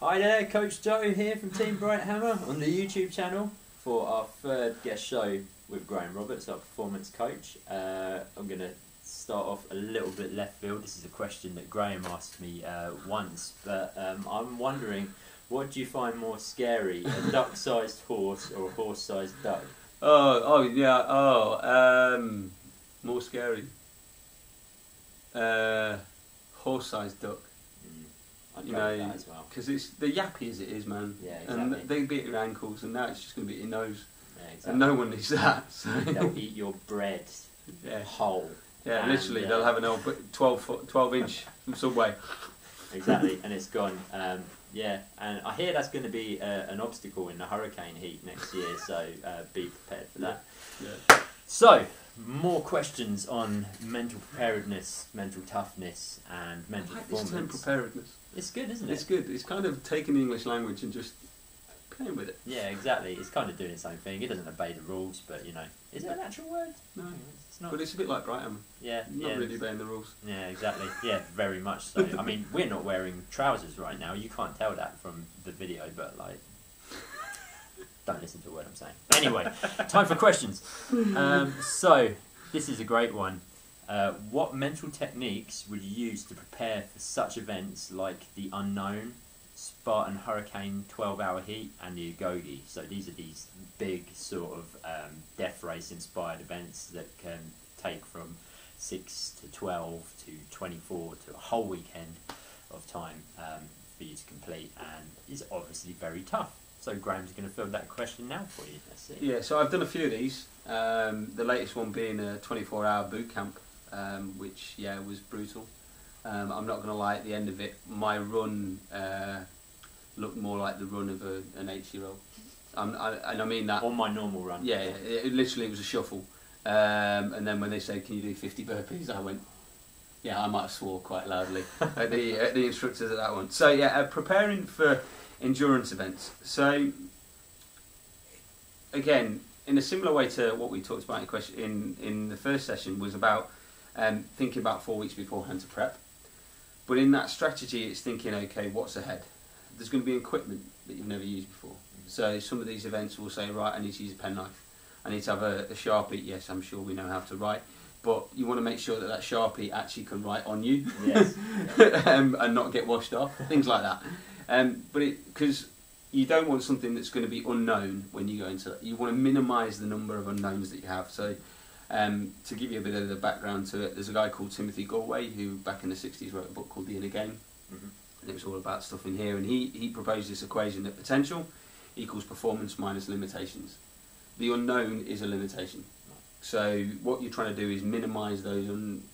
Hi there, Coach Joe here from Team Bright Hammer on the YouTube channel for our third guest show with Graham Roberts, our performance coach. I'm going to start off a little bit left field. This is a question that Graham asked me once, but I'm wondering, what do you find more scary, a duck-sized horse or a horse-sized duck? More scary. Horse-sized duck. I'd You go with know, that as well. because it's the yappy as it is, man. Yeah, exactly. And they beat your ankles, and now it's just going to be your nose. Yeah, exactly. And no one needs that. So. They'll eat your bread whole. Yeah, And, literally, they'll have an old 12-inch from Subway. Exactly, and it's gone. Yeah, and I hear that's going to be an obstacle in the hurricane heat next year, so be prepared for that. Yeah. So, more questions on mental preparedness, mental toughness, and mental I like this term, performance. preparedness. It's good, isn't it? It's good. It's kind of taking the English language and just playing with it. Yeah, exactly. It's kind of doing its own thing. It doesn't obey the rules, but you know, is it an actual word? No, It's not. but it's a bit like Bright Hammer. Yeah, Not really obeying the rules. Yeah, exactly. Yeah, very much so. I mean, we're not wearing trousers right now. You can't tell that from the video, but like, don't listen to a word I'm saying. Anyway, time for questions. So, this is a great one. What mental techniques would you use to prepare for such events like the unknown, Spartan Hurricane 12-hour heat, and the Ugogi? So these are these big sort of death race inspired events that can take from 6 to 12 to 24 to a whole weekend of time for you to complete, and is obviously very tough. So Graham's going to fill that question now for you. Let's see. Yeah, so I've done a few of these. The latest one being a 24-hour boot camp, which was brutal. I'm not going to lie, at the end of it, my run looked more like the run of an 8-year-old. And I mean that. On my normal run. Yeah, it literally was a shuffle. And then when they said, "Can you do 50 burpees?" I went, yeah, I might have swore quite loudly at the instructors at that one. So yeah, preparing for endurance events. So again, in a similar way to what we talked about in the first session, was about thinking about 4 weeks beforehand to prep. But in that strategy, it's thinking, okay, what's ahead? There's going to be equipment that you've never used before. So some of these events will say, right, I need to use a penknife. I need to have a Sharpie. Yes, I'm sure we know how to write. But you want to make sure that that Sharpie actually can write on you. Yes. And not get washed off. Things like that. Because you don't want something that's going to be unknown when you go into it. You want to minimise the number of unknowns that you have. So to give you a bit of the background to it, there's a guy called Timothy Galway who back in the 60s wrote a book called The Inner Game. Mm-hmm. And it was all about stuff in here. And he proposed this equation that potential equals performance minus limitations. The unknown is a limitation. So what you're trying to do is minimise those,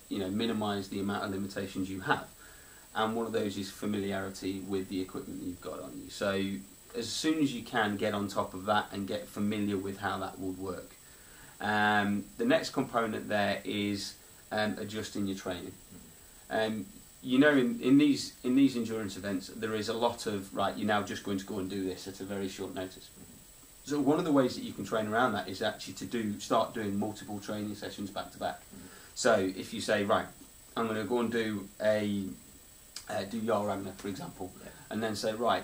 minimise the amount of limitations you have. And one of those is familiarity with the equipment that you've got on you. So as soon as you can, get on top of that and get familiar with how that would work. The next component there is adjusting your training. In these endurance events, there is a lot of, right, you're now just going to go and do this at a very short notice. So one of the ways that you can train around that is actually to start doing multiple training sessions back to back. So if you say, right, I'm going to go and do Jarl Ragnar, for example, and then say, right,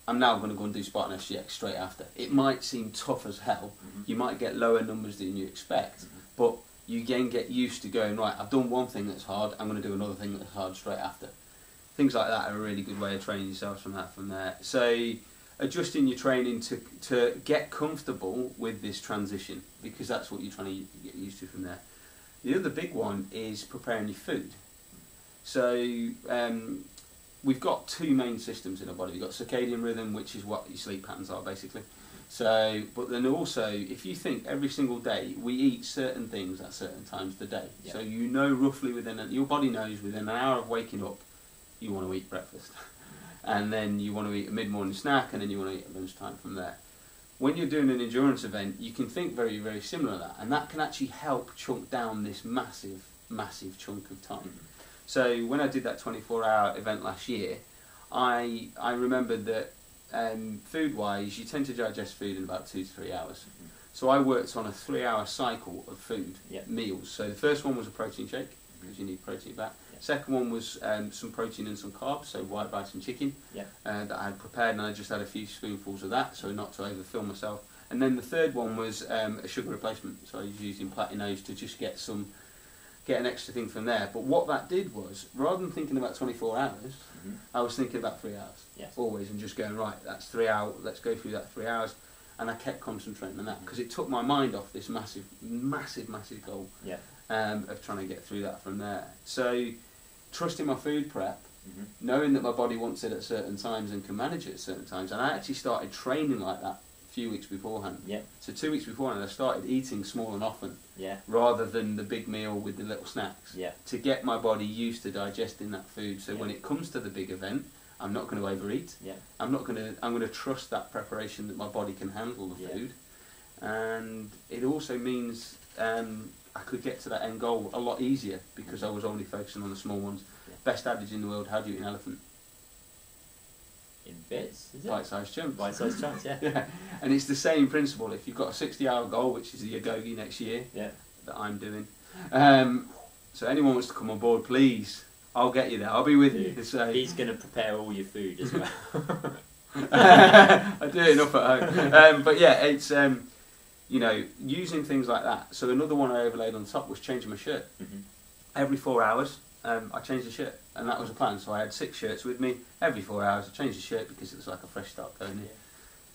I'm now going to go and do Spartan SGX straight after. It might seem tough as hell. You might get lower numbers than you expect, but you again get used to going, right, I've done one thing that's hard, I'm going to do another thing that's hard straight after. Things like that are a really good way of training yourself from there. So adjusting your training to get comfortable with this transition, because that's what you're trying to get used to from there. The other big one is preparing your food. So we've got two main systems in our body. We've got circadian rhythm, which is what your sleep patterns are basically. So, but then also, if you think every single day we eat certain things at certain times of the day, so you know roughly your body knows within an hour of waking up, you want to eat breakfast. And then you want to eat a mid-morning snack, and then you want to eat at lunchtime from there. When you're doing an endurance event, you can think very, very similar to that, and that can actually help chunk down this massive, massive chunk of time. So when I did that 24-hour event last year, I remembered that food-wise, you tend to digest food in about 2 to 3 hours. So I worked on a 3-hour cycle of food, meals. So the first one was a protein shake, because you need protein back. Second one was some protein and some carbs, so white rice and chicken that I had prepared, and I just had a few spoonfuls of that, so not to overfill myself. And then the third one was a sugar replacement, so I was using Platinos to just get an extra thing from there. But what that did was, rather than thinking about 24 hours, I was thinking about 3 hours, always, and just going, right, that's 3 hours, let's go through that 3 hours. And I kept concentrating on that, because it took my mind off this massive goal of trying to get through that from there. So, trusting my food prep, knowing that my body wants it at certain times and can manage it at certain times, and I actually started training like that a few weeks beforehand. So 2 weeks beforehand I started eating small and often, rather than the big meal with the little snacks, to get my body used to digesting that food, so when it comes to the big event, I'm not going to overeat. I'm going to trust that preparation, that my body can handle the food, and it also means I could get to that end goal a lot easier, because I was only focusing on the small ones. Best adage in the world: how do you eat an elephant? In bits, is it? Bite-sized chunks. Bite-sized chunks, yeah. And it's the same principle. If you've got a 60-hour goal, which is the Agogi next year, that I'm doing, so anyone wants to come on board, please, I'll get you there. I'll be with you. So he's going to prepare all your food as well. I do it enough at home. But yeah, it's using things like that. So another one I overlaid on top was changing my shirt. Every 4 hours, I changed the shirt, and that was a plan. So I had 6 shirts with me. Every 4 hours, I changed the shirt, because it was like a fresh start going in.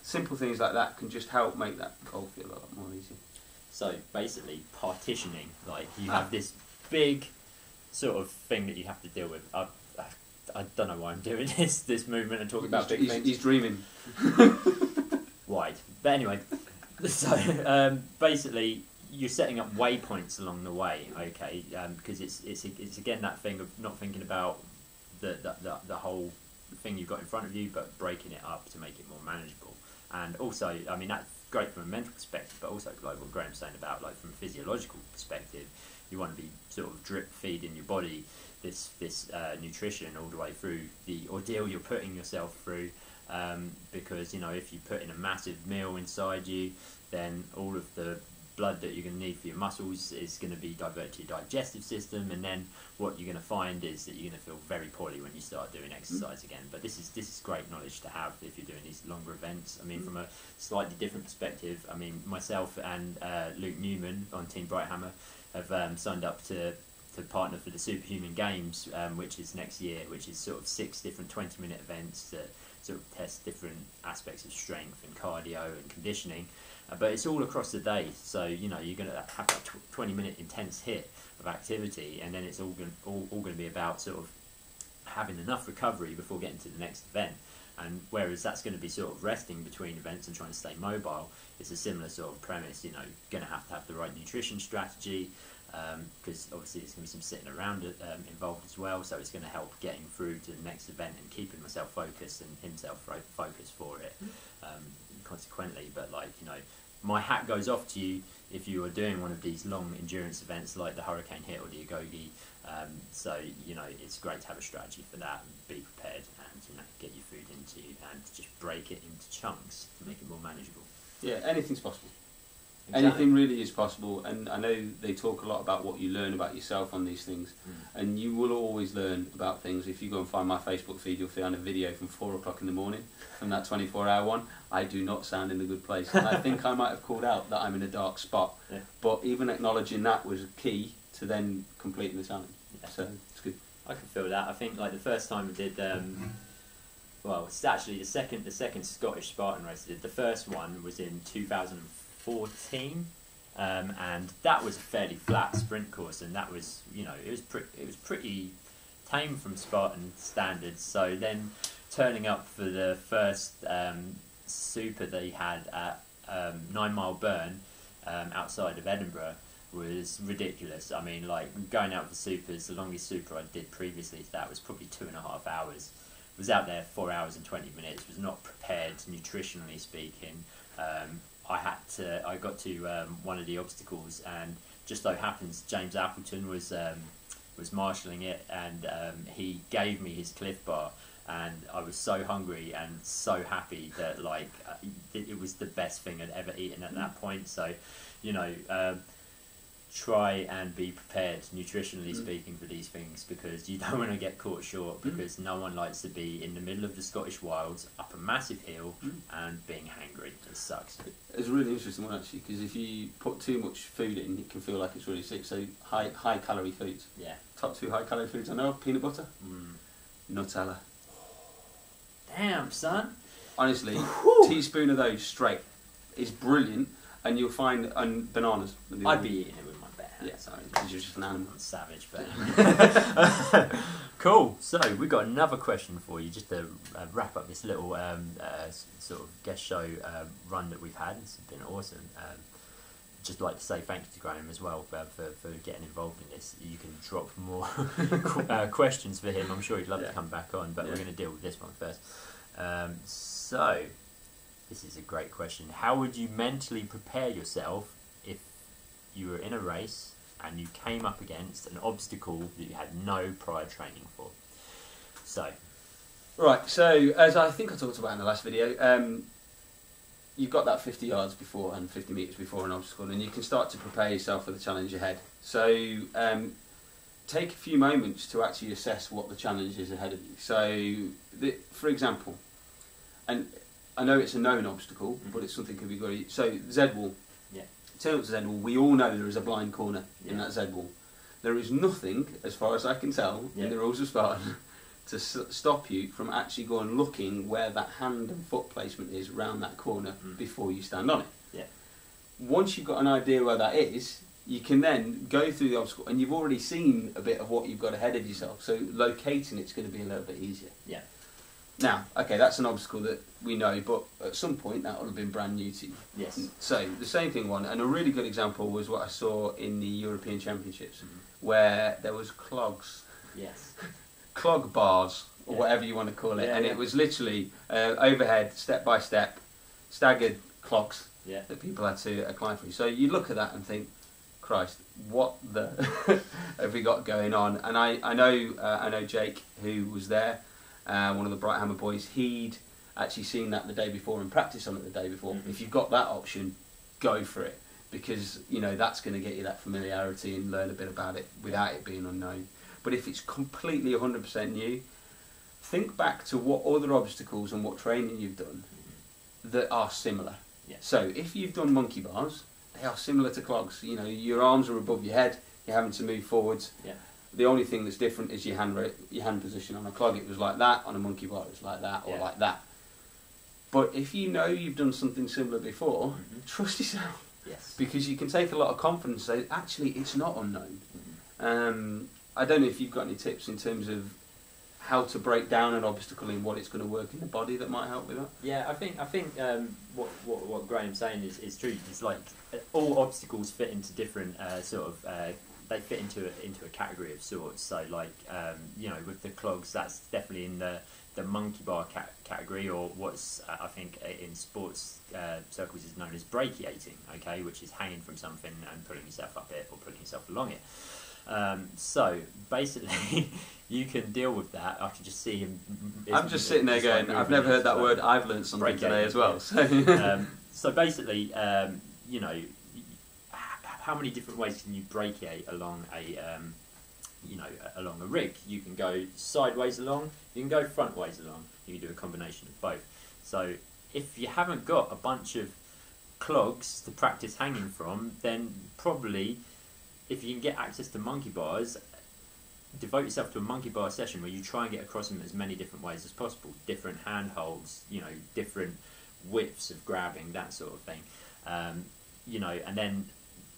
Simple things like that can just help make that goal feel a lot more easy. So basically, partitioning, like you have this big sort of thing that you have to deal with. I don't know why I'm doing this movement and talking about big things. He's dreaming. Wide. But anyway, so basically you're setting up waypoints along the way, okay? Because it's again that thing of not thinking about the whole thing you've got in front of you, but breaking it up to make it more manageable. And also, I mean, that's great from a mental perspective, but also like what Graham's saying about, like, from a physiological perspective, you want to be sort of drip feeding your body this nutrition all the way through the ordeal you're putting yourself through, because, you know, if you put in a massive meal inside you, then all of the blood that you're going to need for your muscles is going to be diverted to your digestive system, and then what you're going to find is that you're going to feel very poorly when you start doing exercise again. But this is great knowledge to have if you're doing these longer events. I mean, from a slightly different perspective, I mean, myself and Luke Newman on Team Brighthammer have signed up to partner for the Superhuman Games, which is next year, which is sort of 6 different 20-minute events that sort of test different aspects of strength and cardio and conditioning. But it's all across the day, so you know you're going to have that 20-minute intense hit of activity, and then it's all going to be about sort of having enough recovery before getting to the next event. And whereas that's going to be sort of resting between events and trying to stay mobile, it's a similar sort of premise. You know, you're going to have the right nutrition strategy, because obviously there's going to be some sitting around involved as well. So it's going to help getting through to the next event and keeping myself focused and himself focused for it. Consequently, but like, you know, my hat goes off to you if you are doing one of these long endurance events like the Hurricane Hit or the Agogi. So you know, it's great to have a strategy for that and be prepared, and you know, get your food into you and just break it into chunks to make it more manageable. Yeah, anything's possible. Exactly. Anything really is possible, and I know they talk a lot about what you learn about yourself on these things, and you will always learn about things. If you go and find my Facebook feed, you'll find a video from 4 o'clock in the morning from that 24-hour one. I do not sound in a good place, and I think I might have called out that I'm in a dark spot, but even acknowledging that was key to then completing the challenge. So it's good. I can feel that. I think like the first time I did, well, it's actually the second Scottish Spartan race I did. The first one was in 2014, and that was a fairly flat sprint course, and that was, you know, it was pretty tame from Spartan standards. So then turning up for the first super they had at 9 Mile Burn outside of Edinburgh was ridiculous. I mean, like, going out for supers, the longest super I did previously to that was probably 2.5 hours. Was out there 4 hours and 20 minutes, was not prepared nutritionally speaking. I got to one of the obstacles, and just so happens James Appleton was marshalling it, and he gave me his Cliff Bar, and I was so hungry and so happy that, like, it was the best thing I'd ever eaten at that point. So, you know, try and be prepared, nutritionally speaking, for these things, because you don't want to get caught short, because no one likes to be in the middle of the Scottish wilds, up a massive hill, and being hangry. It sucks. It's a really interesting one, actually, because if you put too much food in, it can feel like it's really sick. So high calorie foods. Yeah. Top 2 high calorie foods I know: peanut butter, Nutella. Damn, son. Honestly, teaspoon of those straight is brilliant, and you'll find bananas. I'd be eating it with my bare hands. Yeah, sorry, because you're just an animal. Savage, but cool. So we've got another question for you, just to wrap up this little sort of guest show run that we've had. It's been awesome. Just like to say thank you to Graham as well for getting involved in this. You can drop more questions for him. I'm sure he'd love to come back on, but we're going to deal with this one first. So, this is a great question. How would you mentally prepare yourself if you were in a race and you came up against an obstacle that you had no prior training for? So, right. So, as I think I talked about in the last video, you've got that 50 yards before and 50 metres before an obstacle, and you can start to prepare yourself for the challenge ahead. So, take a few moments to actually assess what the challenge is ahead of you. So, for example, and I know it's a known obstacle, but it's something that can be good. So, Z-wall. Yeah. Turn up to Z-wall. We all know there is a blind corner in that Z-wall. There is nothing, as far as I can tell, in the rules of Spartan, to stop you from actually going looking where that hand and foot placement is round that corner before you stand on it. Yeah. Once you've got an idea where that is, you can then go through the obstacle, and you've already seen a bit of what you've got ahead of yourself, so locating it's going to be a little bit easier. Yeah. Now, okay, that's an obstacle that we know, but at some point that would have been brand new to you. Yes. So, the same thing and a really good example was what I saw in the European Championships, where there was clogs. Yes. Clog bars, or whatever you want to call it, and it was literally overhead, step by step, staggered clogs that people had to climb through. So you look at that and think, Christ, what the have we got going on? And I know Jake, who was there, one of the Bright Hammer boys. He'd actually seen that the day before and practiced on it the day before. If you've got that option, go for it, because that's going to get you that familiarity and learn a bit about it without it being unknown. But if it's completely 100% new, think back to what other obstacles and what training you've done that are similar. Yeah. So if you've done monkey bars, they are similar to clogs. Your arms are above your head, you're having to move forwards. Yeah. The only thing that's different is your hand position. On a clog it was like that, on a monkey bar it was like that, or like that. But if you've done something similar before, trust yourself. Yes. Because you can take a lot of confidence and say, actually, it's not unknown. I don't know if you've got any tips in terms of how to break down an obstacle and what it's going to work in the body that might help with that. Yeah, I think what Graham's saying is true. It's like all obstacles fit into different they fit into a category of sorts. So like with the clogs, that's definitely in the monkey bar category, or what's I think in sports circles is known as brachiating. Okay, which is hanging from something and pulling yourself up it or pulling yourself along it. So basically, you can deal with that. I can just see him. I'm just sitting there going, I've never heard that word. I've learned something today as well. So basically, how many different ways can you brachiate along along a rig? You can go sideways along. You can go front ways along. You can do a combination of both. So if you haven't got a bunch of clogs to practice hanging from, then probably, if you can get access to monkey bars, devote yourself to a monkey bar session where you try and get across them as many different ways as possible. Different handholds, different widths of grabbing, that sort of thing. And then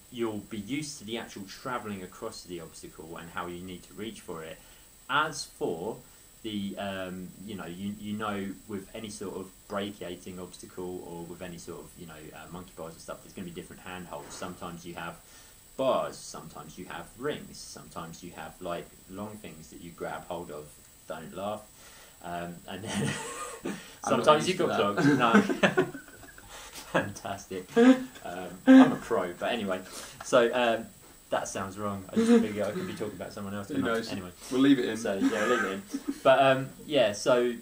you'll be used to the actual travelling across the obstacle and how you need to reach for it. As for the, with any sort of brachiating obstacle or with any sort of, monkey bars and stuff, there's going to be different handholds. Sometimes you have bars, sometimes you have rings, sometimes you have like long things that you grab hold of. Don't laugh. And then sometimes you've got clogs. No. Fantastic. I'm a pro, but anyway. So that sounds wrong. I just figure I could be talking about someone else. Who knows? Anyway, we'll leave it in. So yeah, we'll leave it in. But so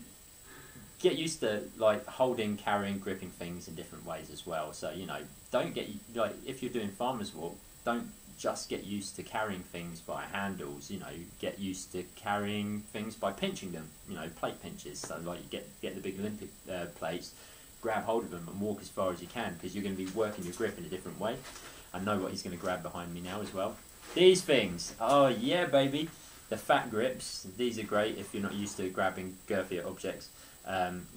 get used to like holding, carrying, gripping things in different ways as well. So don't get if you're doing farmer's walk, don't just get used to carrying things by handles. You know, get used to carrying things by pinching them. You know, plate pinches. So like you get the big Olympic plates, grab hold of them and walk as far as you can, because you're going to be working your grip in a different way. I know what he's going to grab behind me now as well. These things. Oh yeah, baby. The fat grips. These are great if you're not used to grabbing girthier objects.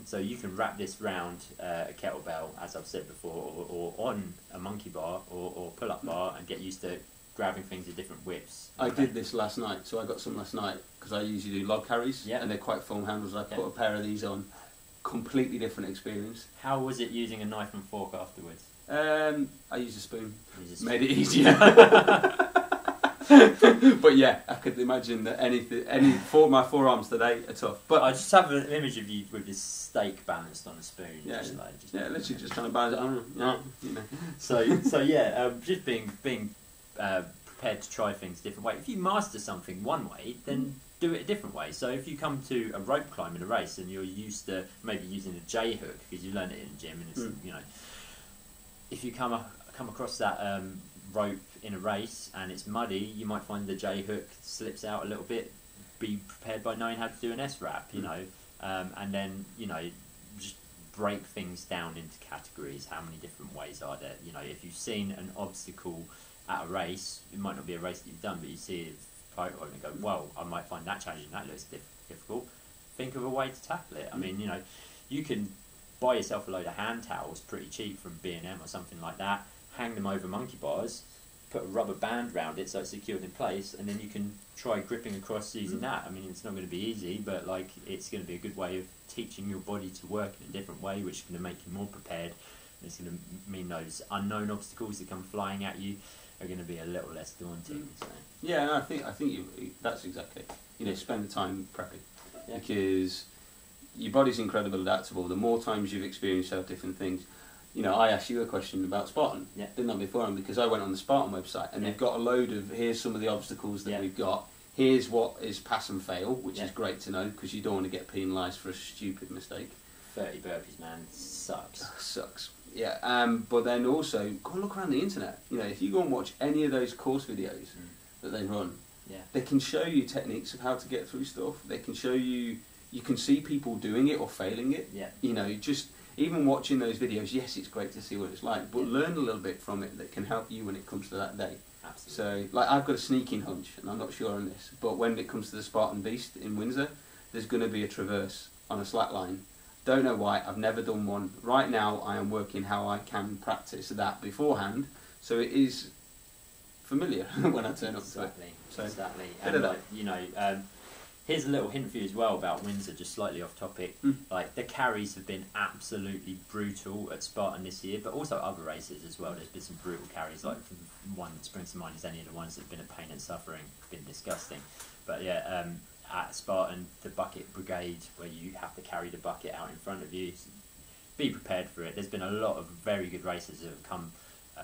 So you can wrap this round a kettlebell, as I've said before, or on a monkey bar or pull-up bar, and get used to grabbing things at different widths. I did this last night, so I got some last night, because I usually do log carries, and they're quite foam handles. I put a pair of these on, completely different experience. How was it using a knife and fork afterwards? I used a spoon. Made it easier. But yeah, I could imagine that my forearms today are tough. But I just have an image of you with this steak balanced on a spoon. Yeah, just literally just trying to balance it on. You know. So yeah, just being prepared to try things a different way. If you master something one way, then do it a different way. So if you come to a rope climb in a race and you're used to maybe using a J hook because you learned it in the gym, and it's you know, if you come across that rope in a race and it's muddy, you might find the J hook slips out a little bit. Be prepared by knowing how to do an S wrap, you know, and then you know, just break things down into categories. How many different ways are there? You know, if you've seen an obstacle at a race, it might not be a race that you've done, but you see it and go, well, I might find that challenging. That looks difficult. Think of a way to tackle it. I mean, you know, you can buy yourself a load of hand towels pretty cheap from B&M or something like that, hang them over monkey bars, put a rubber band around it so it's secured in place, and then you can try gripping across using that. I mean, it's not going to be easy, but like it's going to be a good way of teaching your body to work in a different way, which is going to make you more prepared. And it's going to mean those unknown obstacles that come flying at you are going to be a little less daunting. So. Yeah, no, I think that's exactly. You know, spend the time prepping, because your body's incredibly adaptable. The more times you've experienced different things. You know, I asked you a question about Spartan, didn't I, beforehand, because I went on the Spartan website and they've got a load of, here's some of the obstacles that we've got, here's what is pass and fail, which is great to know, because you don't want to get penalised for a stupid mistake. 30 burpees, man, sucks. Sucks. Yeah, but then also, go and look around the internet. You know, if you go and watch any of those course videos that they run, they can show you techniques of how to get through stuff. They can show you, you can see people doing it or failing it. Yeah. You know, just... Even watching those videos, yes, it's great to see what it's like, but learn a little bit from it that can help you when it comes to that day. Absolutely. So, like, I've got a sneaking hunch, and I'm not sure on this, but when it comes to the Spartan Beast in Windsor, there's going to be a traverse on a slack line. Don't know why, I've never done one. Right now, I am working how I can practice that beforehand, so it is familiar when I turn up to it. So, exactly. And, like, you know... here's a little hint for you as well about Windsor, just slightly off topic. Like, the carries have been absolutely brutal at Spartan this year, but also other races as well. There's been some brutal carries. Like, one that springs to mind is any of the ones that have been a pain and suffering, been disgusting. But yeah, at Spartan, the bucket brigade, where you have to carry the bucket out in front of you, be prepared for it. There's been a lot of very good races that have come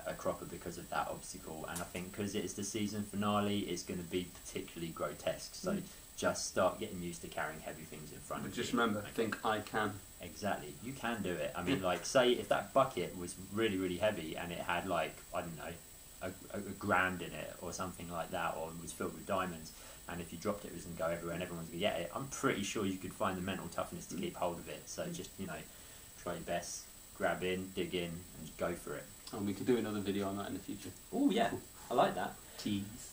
a cropper because of that obstacle, and I think because it's the season finale, it's going to be particularly grotesque. So just start getting used to carrying heavy things in front of you. Just remember, think I can. Exactly, you can do it. I mean, like, say if that bucket was really, really heavy and it had, like, I don't know, a grand in it or something like that, or it was filled with diamonds, and if you dropped it, it was going to go everywhere and everyone's going to get it, I'm pretty sure you could find the mental toughness to keep hold of it. So just, you know, try your best, grab in, dig in, and just go for it. And we could do another video on that in the future. Oh yeah, I like that. Tease.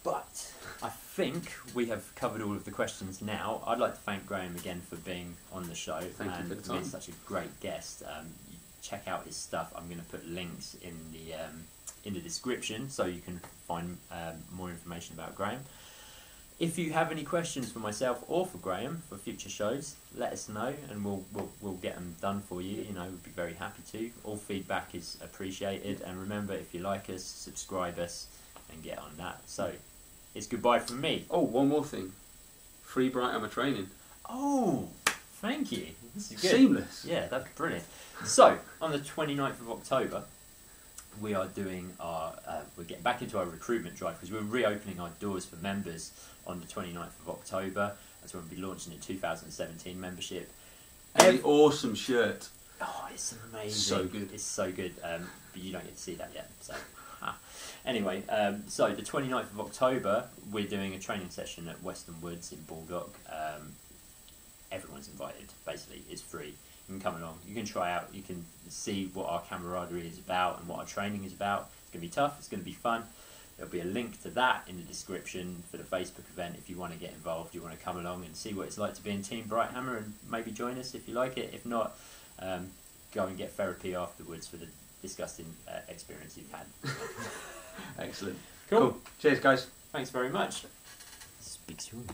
But I think we have covered all of the questions now. I'd like to thank Graham again for being on the show. Thank you for the time. Being such a great guest. You check out his stuff. I'm going to put links in the description so you can find more information about Graham. If you have any questions for myself or for Graham for future shows, let us know and we'll get them done for you. You know, we'd be very happy to. All feedback is appreciated, and remember, if you like us, subscribe us and get on that. So it's goodbye from me. Oh, one more thing. Free Bright Hammer training. Oh, thank you. This is good. Seamless. Yeah, that's brilliant. So, on the 29th of October, we are doing our, we're getting back into our recruitment drive because we're reopening our doors for members on the 29th of October. That's when we'll be launching a 2017 membership. An awesome shirt. Oh, it's amazing. So good. It's so good. But you don't get to see that yet. So Anyway, so the 29th of October, we're doing a training session at Western Woods in Baldock. Everyone's invited, basically. It's free. You can come along, you can try out, you can see what our camaraderie is about and what our training is about. It's going to be tough, it's going to be fun. There'll be a link to that in the description for the Facebook event if you want to get involved, you want to come along and see what it's like to be in Team Brighthammer and maybe join us if you like it. If not, go and get therapy afterwards for the disgusting experience you've had. Excellent. Cool. Cheers, guys. Thanks very much. Speak soon.